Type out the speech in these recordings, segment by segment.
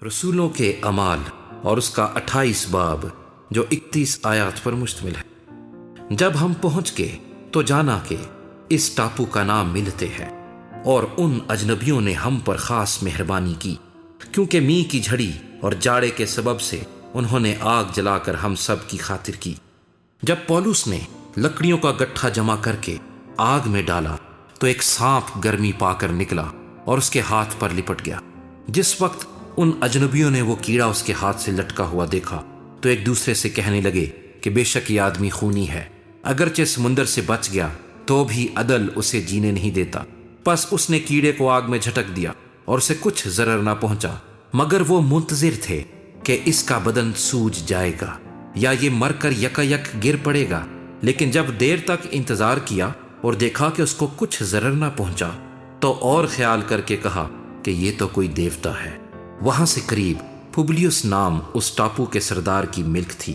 رسولوں کے اعمال اور اس کا 28 باب جو 31 آیات پر مشتمل ہے۔ جب ہم پہنچ گئے تو جانا کہ اس ٹاپو کا نام ملتے ہے، اور ان اجنبیوں نے ہم پر خاص مہربانی کی، کیونکہ می کی جھڑی اور جاڑے کے سبب سے انہوں نے آگ جلا کر ہم سب کی خاطر کی۔ جب پولس نے لکڑیوں کا گٹھا جمع کر کے آگ میں ڈالا تو ایک سانپ گرمی پا کر نکلا اور اس کے ہاتھ پر لپٹ گیا۔ جس وقت ان اجنبیوں نے وہ کیڑا اس کے ہاتھ سے لٹکا ہوا دیکھا تو ایک دوسرے سے کہنے لگے کہ بے شک یہ آدمی خونی ہے، اگرچہ سمندر سے بچ گیا تو بھی عدل اسے جینے نہیں دیتا۔ پس اس نے کیڑے کو آگ میں جھٹک دیا اور اسے کچھ ضرر نہ پہنچا، مگر وہ منتظر تھے کہ اس کا بدن سوج جائے گا یا یہ مر کر یکا یک گر پڑے گا۔ لیکن جب دیر تک انتظار کیا اور دیکھا کہ اس کو کچھ ضرر نہ پہنچا تو اور خیال کر کے کہا کہ یہ تو کوئی دیوتا ہے۔ وہاں سے قریب پبلیوس نام اس ٹاپو کے سردار کی ملک تھی۔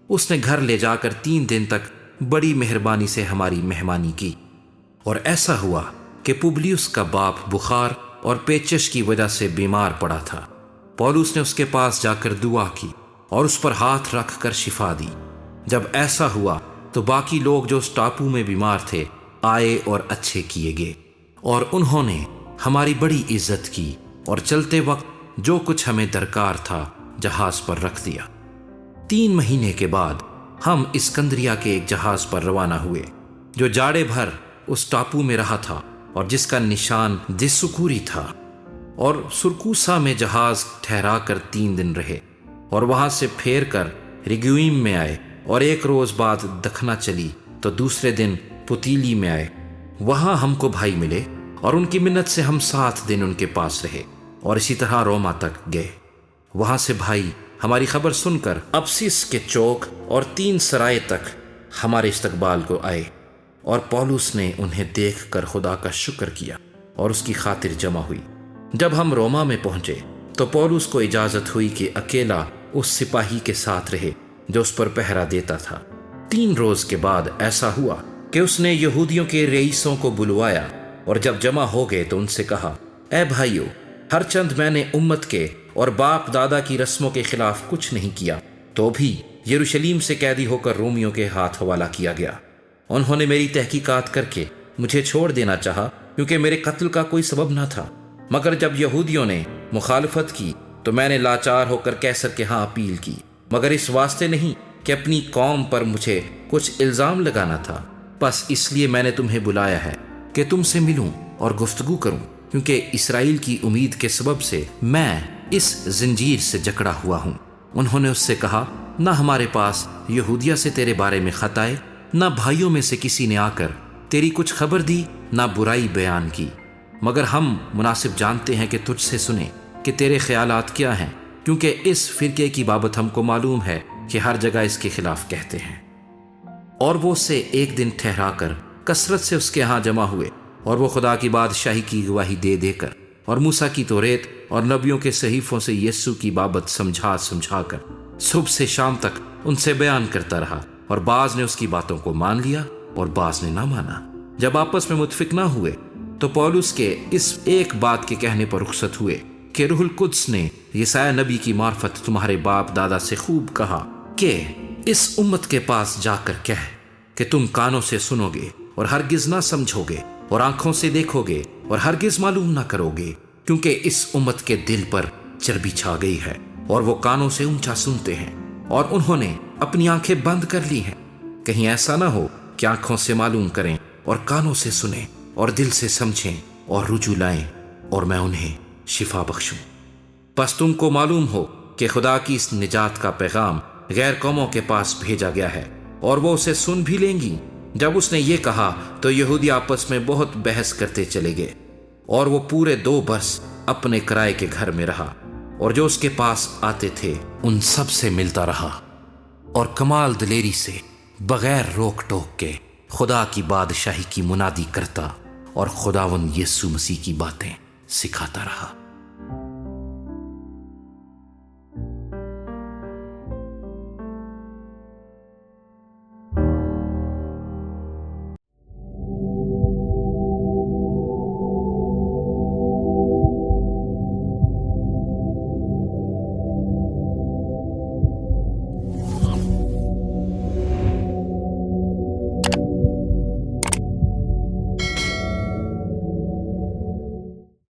اس نے گھر لے جا کر 3 دن تک بڑی مہربانی سے ہماری مہمانی کی۔ اور ایسا ہوا کہ پبلیوس کا باپ بخار اور پیچش کی وجہ سے بیمار پڑا تھا۔ پولس نے اس کے پاس جا کر دعا کی اور اس پر ہاتھ رکھ کر شفا دی۔ جب ایسا ہوا تو باقی لوگ جو اس ٹاپو میں بیمار تھے آئے اور اچھے کیے گئے، اور انہوں نے ہماری بڑی عزت کی، اور چلتے وقت جو کچھ ہمیں درکار تھا جہاز پر رکھ دیا۔ 3 مہینے کے بعد ہم اسکندریہ کے ایک جہاز پر روانہ ہوئے جو جاڑے بھر اس ٹاپو میں رہا تھا اور جس کا نشان دسوکوری تھا، اور سرکوسا میں جہاز ٹھہرا کر 3 دن رہے، اور وہاں سے پھیر کر ریگیوم میں آئے، اور 1 روز بعد دکھنا چلی تو دوسرے دن پتیلی میں آئے۔ وہاں ہم کو بھائی ملے اور ان کی منت سے ہم 7 دن ان کے پاس رہے، اور اسی طرح روما تک گئے۔ وہاں سے بھائی ہماری خبر سن کر ابسس کے چوک اور 3 سرائے تک ہمارے استقبال کو آئے، اور پولس نے انہیں دیکھ کر خدا کا شکر کیا اور اس کی خاطر جمع ہوئی۔ جب ہم روما میں پہنچے تو پولس کو اجازت ہوئی کہ اکیلا اس سپاہی کے ساتھ رہے جو اس پر پہرا دیتا تھا۔ 3 روز کے بعد ایسا ہوا کہ اس نے یہودیوں کے رئیسوں کو بلوایا، اور جب جمع ہو گئے تو ان سے کہا، اے بھائیو، ہر چند میں نے امت کے اور باپ دادا کی رسموں کے خلاف کچھ نہیں کیا، تو بھی یروشلیم سے قیدی ہو کر رومیوں کے ہاتھ حوالہ کیا گیا۔ انہوں نے میری تحقیقات کر کے مجھے چھوڑ دینا چاہا، کیونکہ میرے قتل کا کوئی سبب نہ تھا، مگر جب یہودیوں نے مخالفت کی تو میں نے لاچار ہو کر قیصر کے ہاں اپیل کی، مگر اس واسطے نہیں کہ اپنی قوم پر مجھے کچھ الزام لگانا تھا۔ بس اس لیے میں نے تمہیں بلایا ہے کہ تم سے ملوں اور گفتگو کروں، کیونکہ اسرائیل کی امید کے سبب سے میں اس زنجیر سے جکڑا ہوا ہوں۔ انہوں نے اس سے کہا، نہ ہمارے پاس یہودیہ سے تیرے بارے میں خط آئے، نہ بھائیوں میں سے کسی نے آ کر تیری کچھ خبر دی، نہ برائی بیان کی، مگر ہم مناسب جانتے ہیں کہ تجھ سے سنیں کہ تیرے خیالات کیا ہیں، کیونکہ اس فرقے کی بابت ہم کو معلوم ہے کہ ہر جگہ اس کے خلاف کہتے ہیں۔ اور وہ اسے 1 دن ٹھہرا کر کثرت سے اس کے ہاں جمع ہوئے، اور وہ خدا کی بادشاہی کی گواہی دے دے کر اور موسیٰ کی توریت اور نبیوں کے صحیفوں سے یسوع کی بابت سمجھا کر صبح سے شام تک ان سے بیان کرتا رہا، اور بعض نے اس کی باتوں کو مان لیا اور بعض نے نہ مانا۔ جب آپس میں متفق نہ ہوئے تو پولس کے اس ایک بات کے کہنے پر رخصت ہوئے کہ روح القدس نے یسایہ نبی کی معرفت تمہارے باپ دادا سے خوب کہا کہ اس امت کے پاس جا کر کہہ کہ تم کانوں سے سنو گے اور ہرگز نہ سمجھو گے، اور آنکھوں سے دیکھو گے اور ہرگز معلوم نہ کرو گے، کیونکہ اس امت کے دل پر چربی چھا گئی ہے، اور وہ کانوں سے اونچا سنتے ہیں اور انہوں نے اپنی آنکھیں بند کر لی ہیں۔ کہیں ایسا نہ ہو کہ آنکھوں سے معلوم کریں اور کانوں سے سنیں اور دل سے سمجھیں اور رجوع لائیں، اور میں انہیں شفا بخشوں۔ بس تم کو معلوم ہو کہ خدا کی اس نجات کا پیغام غیر قوموں کے پاس بھیجا گیا ہے، اور وہ اسے سن بھی لیں گی۔ جب اس نے یہ کہا تو یہودی آپس میں بہت بحث کرتے چلے گئے، اور وہ پورے 2 برس اپنے کرائے کے گھر میں رہا، اور جو اس کے پاس آتے تھے ان سب سے ملتا رہا، اور کمال دلیری سے بغیر روک ٹوک کے خدا کی بادشاہی کی منادی کرتا اور خداوند یسوع مسیح کی باتیں سکھاتا رہا۔